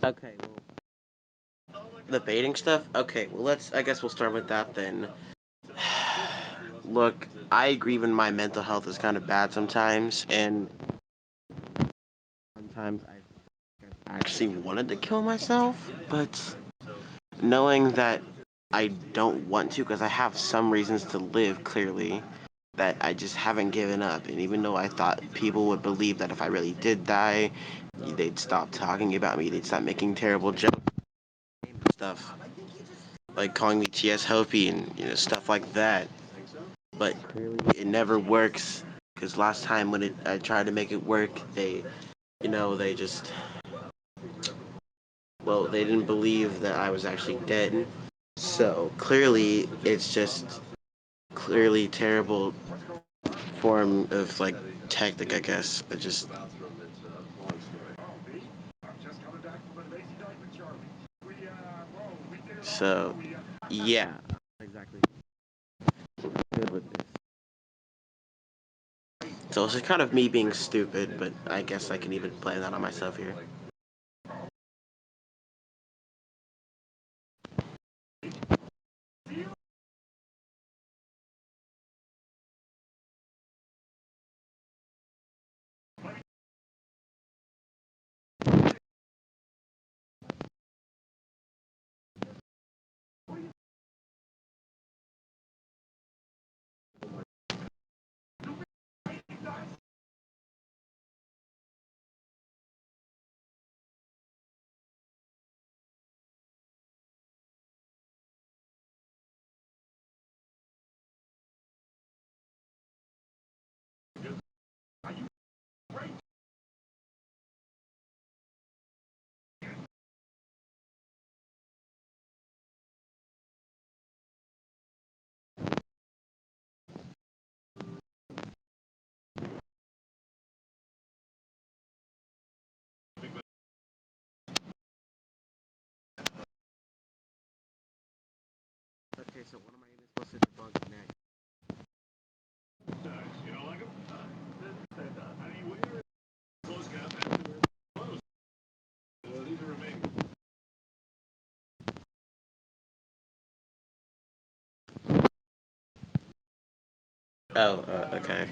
Okay, the baiting stuff? Okay, well, I guess we'll start with that then. Look, I agree when my mental health is kind of bad sometimes, and sometimes I actually wanted to kill myself, but knowing that I don't want to because I have some reasons to live clearly, that I just haven't given up. And even though I thought people would believe that if I really did die, they'd stop talking about me, they'd stop making terrible jokes and stuff, like calling me TS Hopi and stuff like that. But clearly it never works because last time when I tried to make it work, they just, well, they didn't believe that I was actually dead. So clearly it's just clearly terrible form of like tactic, I guess. But just so yeah, exactly good with this. So it's just kind of me being stupid, but I guess I can even blame that on myself here. Okay, so what am I even supposed to debunk next? Oh, okay.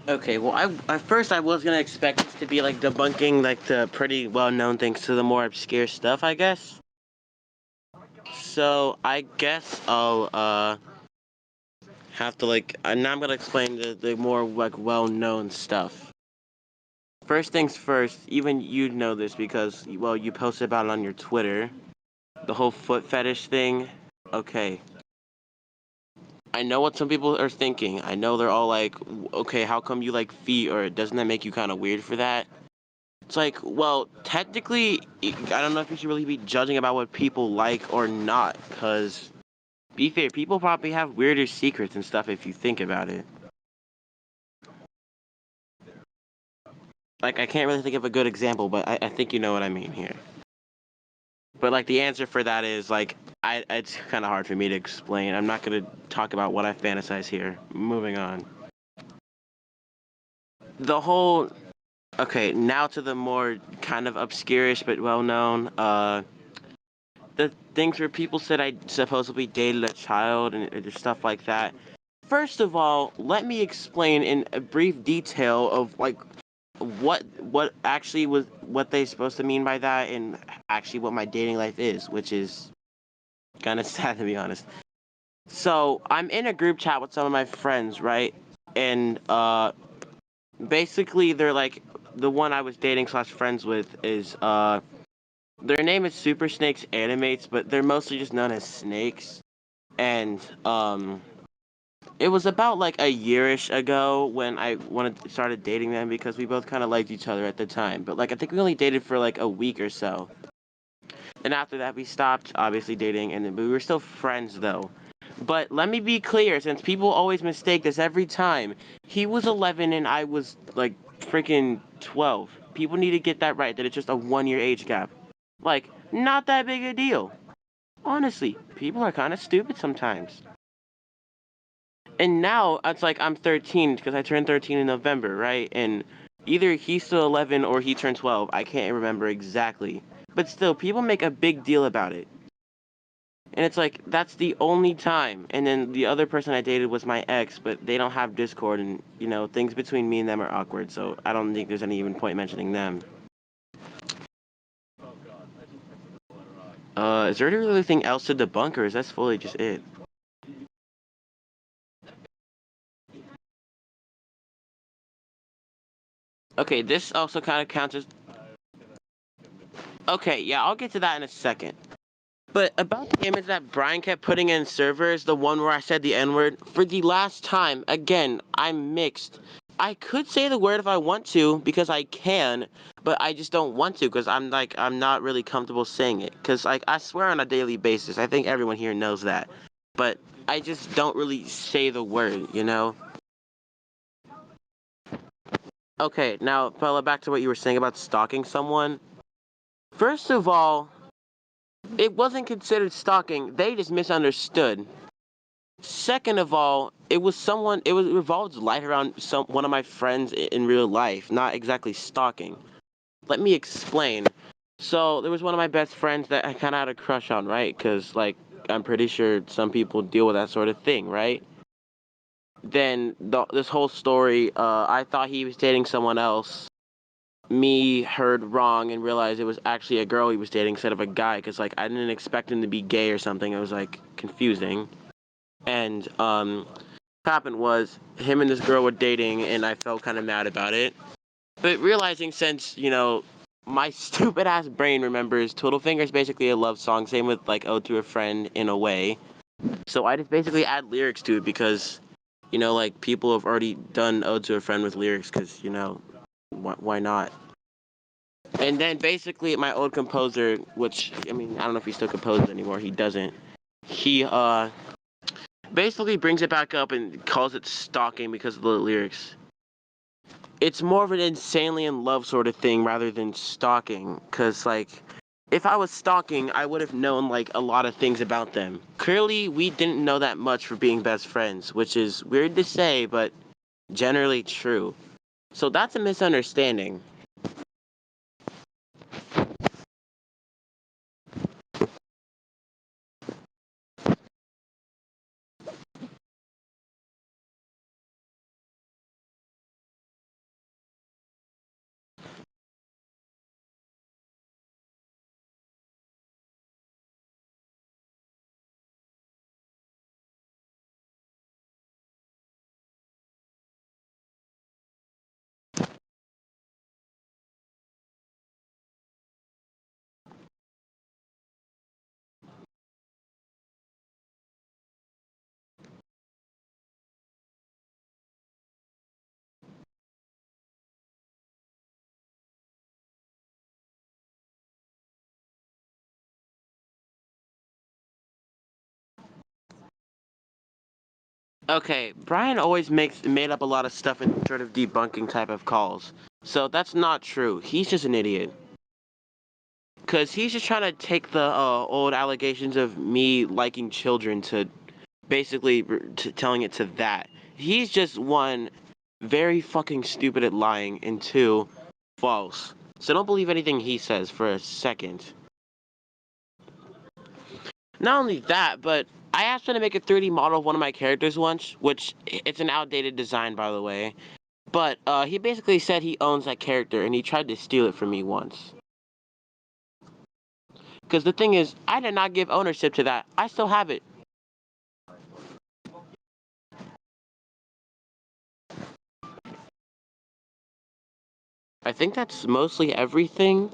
Okay, well, at first I was gonna expect this to be like debunking like the pretty well known things to the more obscure stuff, I guess. So I guess I'll have to like now I'm gonna explain the more like well known stuff. First things first, even you know this because well you posted about it on your Twitter. The whole foot fetish thing. Okay, I know what some people are thinking. I know they're all like, okay, how come you like feet, or doesn't that make you kind of weird for that? It's like, well, technically, I don't know if you should really be judging about what people like or not, because, be fair, people probably have weirder secrets and stuff if you think about it. Like, I can't really think of a good example, but I think you know what I mean here. But, like, the answer for that is, like, it's kind of hard for me to explain. I'm not going to talk about what I fantasize here. Moving on. The whole Okay, now to the more kind of obscurish but well known. The things where people said I supposedly dated a child and stuff like that. First of all, let me explain in a brief detail of like what actually was what they supposed to mean by that, and actually what my dating life is, which is kind of sad to be honest. So I'm in a group chat with some of my friends, right? And basically they're like the one I was dating slash friends with is their name is Super Snakes Animates, but they're mostly just known as Snakes. And It was about like a yearish ago when I started dating them because we both kind of liked each other at the time. But like I think we only dated for like a week or so. And after that we stopped obviously dating and then we were still friends though. But let me be clear, since people always mistake this every time. He was 11 and I was like freaking 12. People need to get that right, that it's just a 1 year age gap. Like, not that big a deal. Honestly, people are kind of stupid sometimes. And now it's like I'm 13 because I turned 13 in November, right? And either he's still 11 or he turned 12. I can't remember exactly. But still, people make a big deal about it. And it's like, that's the only time. And then the other person I dated was my ex, but they don't have Discord, and, things between me and them are awkward, so I don't think there's any even point mentioning them. Is there really anything else to debunk, or is that fully just it? Okay, this also kind of counts as. Okay, yeah, I'll get to that in a second. But about the image that Brian kept putting in servers, the one where I said the N word, for the last time, again, I'm mixed. I could say the word if I want to, because I can, but I just don't want to, because I'm not really comfortable saying it. Because, like, I swear on a daily basis. I think everyone here knows that. But I just don't really say the word. Okay, now, fella, back to what you were saying about stalking someone. First of all, it wasn't considered stalking. They just misunderstood. Second of all, it revolved life around one of my friends in real life, not exactly stalking. Let me explain. So there was one of my best friends that I kind of had a crush on, right? Because like I'm pretty sure some people deal with that sort of thing, right? Then this whole story, I thought he was dating someone else. Me heard wrong and realized it was actually a girl he was dating instead of a guy. Because like I didn't expect him to be gay or something. It was like confusing. And what happened was him and this girl were dating, and I felt kind of mad about it. But realizing since my stupid ass brain remembers Total Finger is basically a love song, same with like Ode to a Friend in a way. So I just basically add lyrics to it because like people have already done Ode to a Friend with lyrics because why not? And then basically my old composer, which I mean I don't know if he still composes anymore. He doesn't. He basically brings it back up and calls it stalking because of the lyrics. It's more of an insanely in love sort of thing rather than stalking. Cause like, if I was stalking, I would have known like a lot of things about them. Clearly, we didn't know that much for being best friends, which is weird to say, but generally true. So that's a misunderstanding. Okay, Brian always made up a lot of stuff in sort of debunking type of calls. So that's not true. He's just an idiot. Cause he's just trying to take the old allegations of me liking children to basically telling it to that. He's just one, very fucking stupid at lying, and two, false. So don't believe anything he says for a second. Not only that, but I asked him to make a 3D model of one of my characters once, which it's an outdated design by the way. But he basically said he owns that character and he tried to steal it from me once. Because the thing is, I did not give ownership to that. I still have it. I think that's mostly everything.